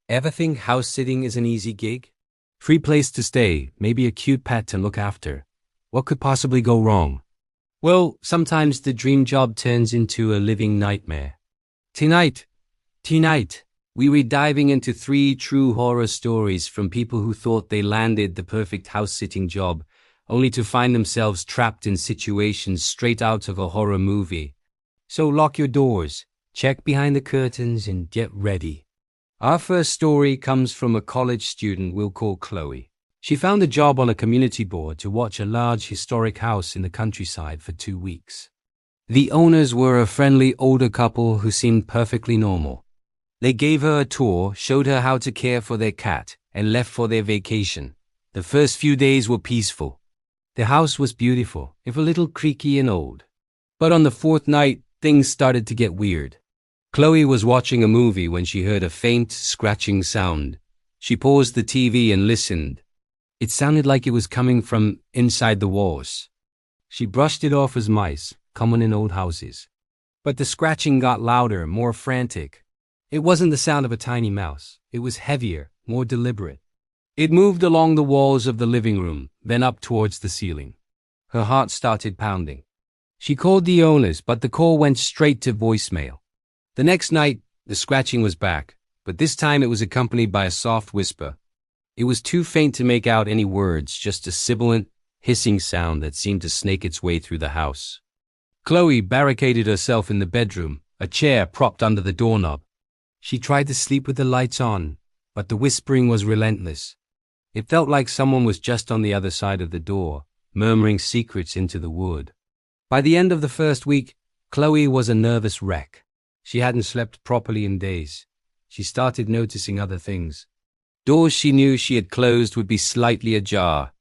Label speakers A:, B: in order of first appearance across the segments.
A: Ever think house sitting is an easy gig? Free place to stay, maybe a cute pet to look after. What could possibly go wrong? Well, sometimes the dream job turns into a living nightmare. Tonight, we were diving into 3 true horror stories from people who thought they landed the perfect house-sitting job, only to find themselves trapped in situations straight out of a horror movie. So lock your doors, check behind the curtains, and get ready. Our first story comes from a college student we'll call Chloe. She found a job on a community board to watch a large historic house in the countryside for 2 weeks. The owners were a friendly older couple who seemed perfectly normal. They gave her a tour, showed her how to care for their cat, and left for their vacation. The first few days were peaceful. The house was beautiful, if a little creaky and old. But on the 4th night, things started to get weird. Chloe was watching a movie when she heard a faint, scratching sound. She paused the TV and listened. It sounded like it was coming from inside the walls. She brushed it off as mice, common in old houses. But the scratching got louder, more frantic. It wasn't the sound of a tiny mouse. It was heavier, more deliberate. It moved along the walls of the living room, then up towards the ceiling. Her heart started pounding. She called the owners, but the call went straight to voicemail. The next night, the scratching was back, but this time it was accompanied by a soft whisper. It was too faint to make out any words, just a sibilant, hissing sound that seemed to snake its way through the house. Chloe barricaded herself in the bedroom, a chair propped under the doorknob. She tried to sleep with the lights on, but the whispering was relentless. It felt like someone was just on the other side of the door, murmuring secrets into the wood. By the end of the first week, Chloe was a nervous wreck. She hadn't slept properly in days. She started noticing other things. Doors she knew she had closed would be slightly ajar.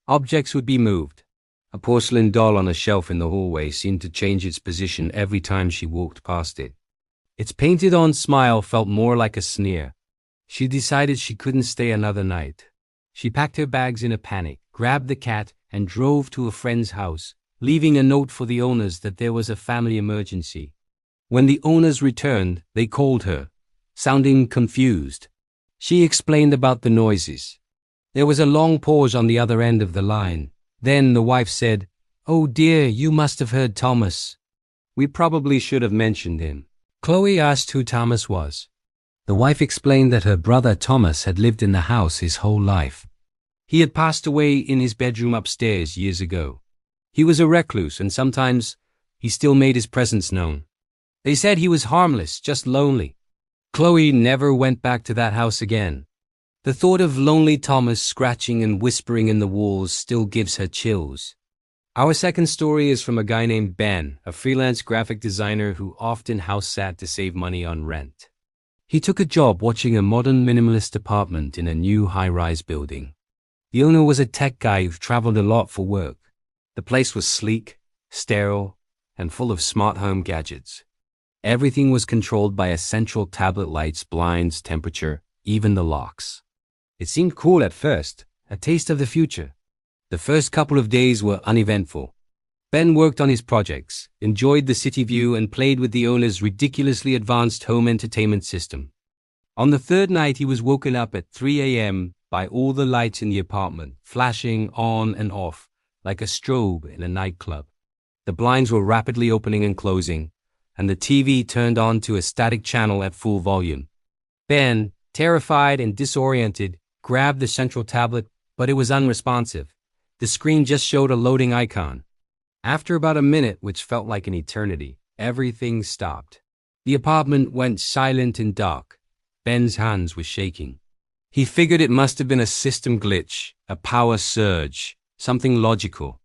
A: Objects would be moved. A porcelain doll on a shelf in the hallway seemed to change its position every time she walked past it. Its painted-on smile felt more like a sneer. She decided she couldn't stay another night. She packed her bags in a panic, grabbed the cat, and drove to a friend's house, leaving a note for the owners that there was a family emergency. When the owners returned, they called her, sounding confused. She explained about the noises. There was a long pause on the other end of the line. Then the wife said, "Oh dear, you must have heard Thomas." We probably should have mentioned him. Chloe asked who Thomas was. The wife explained that her brother Thomas had lived in the house his whole life. He had passed away in his bedroom upstairs years ago. He was a recluse, and sometimes he still made his presence known. They said he was harmless, just lonely. Chloe never went back to that house again. The thought of lonely Thomas scratching and whispering in the walls still gives her chills. Our second story is from a guy named Ben, a freelance graphic designer who often house sat to save money on rent. He took a job watching a modern minimalist apartment in a new high-rise building. The owner was a tech guy who traveled a lot for work. The place was sleek, sterile, and full of smart home gadgets. Everything was controlled by a central tablet: lights, blinds, temperature, even the locks. It seemed cool at first, a taste of the future. The first couple of days were uneventful. Ben worked on his projects, enjoyed the city view, and played with the owner's ridiculously advanced home entertainment system. On the 3rd night, he was woken up at 3 a.m. by all the lights in the apartment, flashing on and off, like a strobe in a nightclub. The blinds were rapidly opening and closing, and the TV turned on to a static channel at full volume. Ben, terrified and disoriented, grabbed the central tablet, but it was unresponsive. The screen just showed a loading icon. After about a minute, which felt like an eternity, everything stopped. The apartment went silent and dark. Ben's hands were shaking. He figured it must have been a system glitch, a power surge, something logical.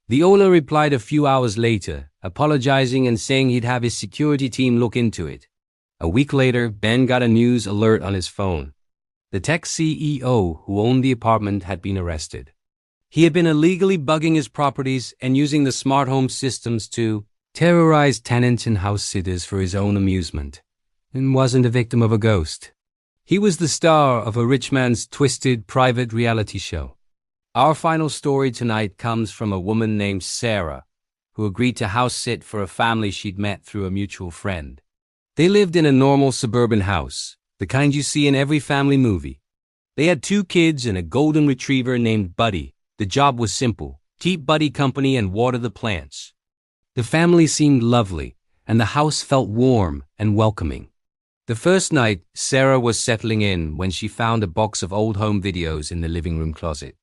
A: The owner replied a few hours later, apologizing and saying he'd have his security team look into it. A week later, Ben got a news alert on his phone. The tech CEO who owned the apartment had been arrested. He had been illegally bugging his properties and using the smart home systems to terrorize tenants and house sitters for his own amusement, and wasn't a victim of a ghost. He was the star of a rich man's twisted private reality show. Our final story tonight comes from a woman named Sarah, who agreed to house sit for a family she'd met through a mutual friend. They lived in a normal suburban house, the kind you see in every family movie. They had 2 kids and a golden retriever named Buddy. The job was simple: keep Buddy company and water the plants. The family seemed lovely, and the house felt warm and welcoming. The first night, Sarah was settling in when she found a box of old home videos in the living room closet.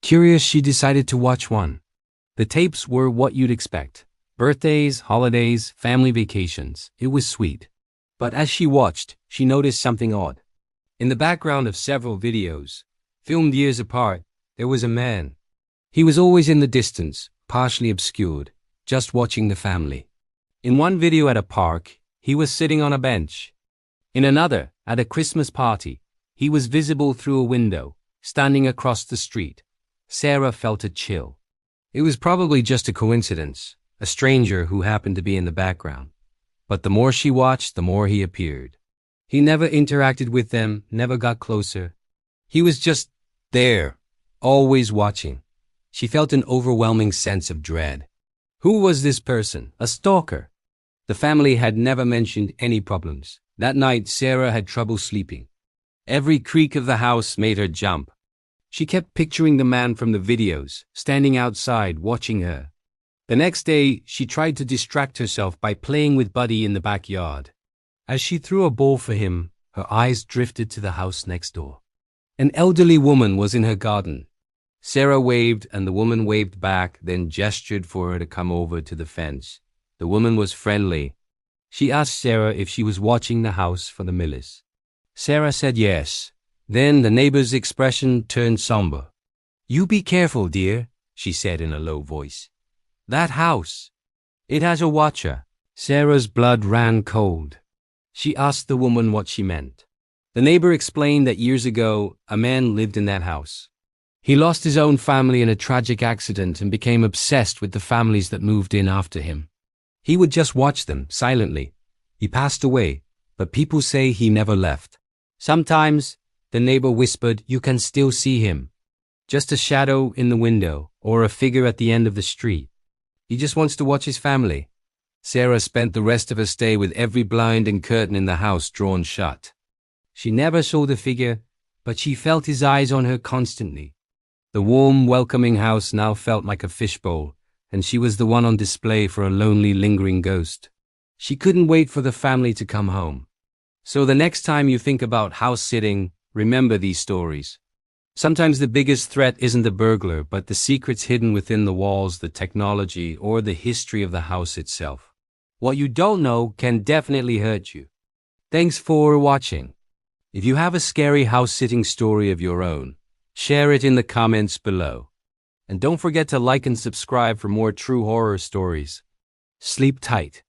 A: Curious, she decided to watch one. The tapes were what you'd expect: birthdays, holidays, family vacations. It was sweet. But as she watched, she noticed something odd. In the background of several videos, filmed years apart, there was a man. He was always in the distance, partially obscured, just watching the family. In one video at a park, he was sitting on a bench. In another, at a Christmas party, he was visible through a window, standing across the street. Sarah felt a chill. It was probably just a coincidence, a stranger who happened to be in the background. But the more she watched, the more he appeared. He never interacted with them, never got closer. He was just there, always watching. She felt an overwhelming sense of dread. Who was this person? A stalker? The family had never mentioned any problems. That night, Sarah had trouble sleeping. Every creak of the house made her jump. She kept picturing the man from the videos, standing outside, watching her. The next day, she tried to distract herself by playing with Buddy in the backyard. As she threw a ball for him, her eyes drifted to the house next door. An elderly woman was in her garden. Sarah waved and the woman waved back, then gestured for her to come over to the fence. The woman was friendly. She asked Sarah if she was watching the house for the Millers. Sarah said yes. Then the neighbor's expression turned somber. "You be careful, dear," she said in a low voice. "That house, it has a watcher." Sarah's blood ran cold. She asked the woman what she meant. The neighbor explained that years ago, a man lived in that house. He lost his own family in a tragic accident and became obsessed with the families that moved in after him. He would just watch them, silently. He passed away, but people say he never left. Sometimes, the neighbor whispered, you can still see him. Just a shadow in the window, or a figure at the end of the street. He just wants to watch his family. Sarah spent the rest of her stay with every blind and curtain in the house drawn shut. She never saw the figure, but she felt his eyes on her constantly. The warm, welcoming house now felt like a fishbowl, and she was the one on display for a lonely, lingering ghost. She couldn't wait for the family to come home. So the next time you think about house sitting, remember these stories. Sometimes the biggest threat isn't the burglar, but the secrets hidden within the walls, the technology, or the history of the house itself. What you don't know can definitely hurt you. Thanks for watching. If you have a scary house-sitting story of your own, share it in the comments below. And don't forget to like and subscribe for more true horror stories. Sleep tight.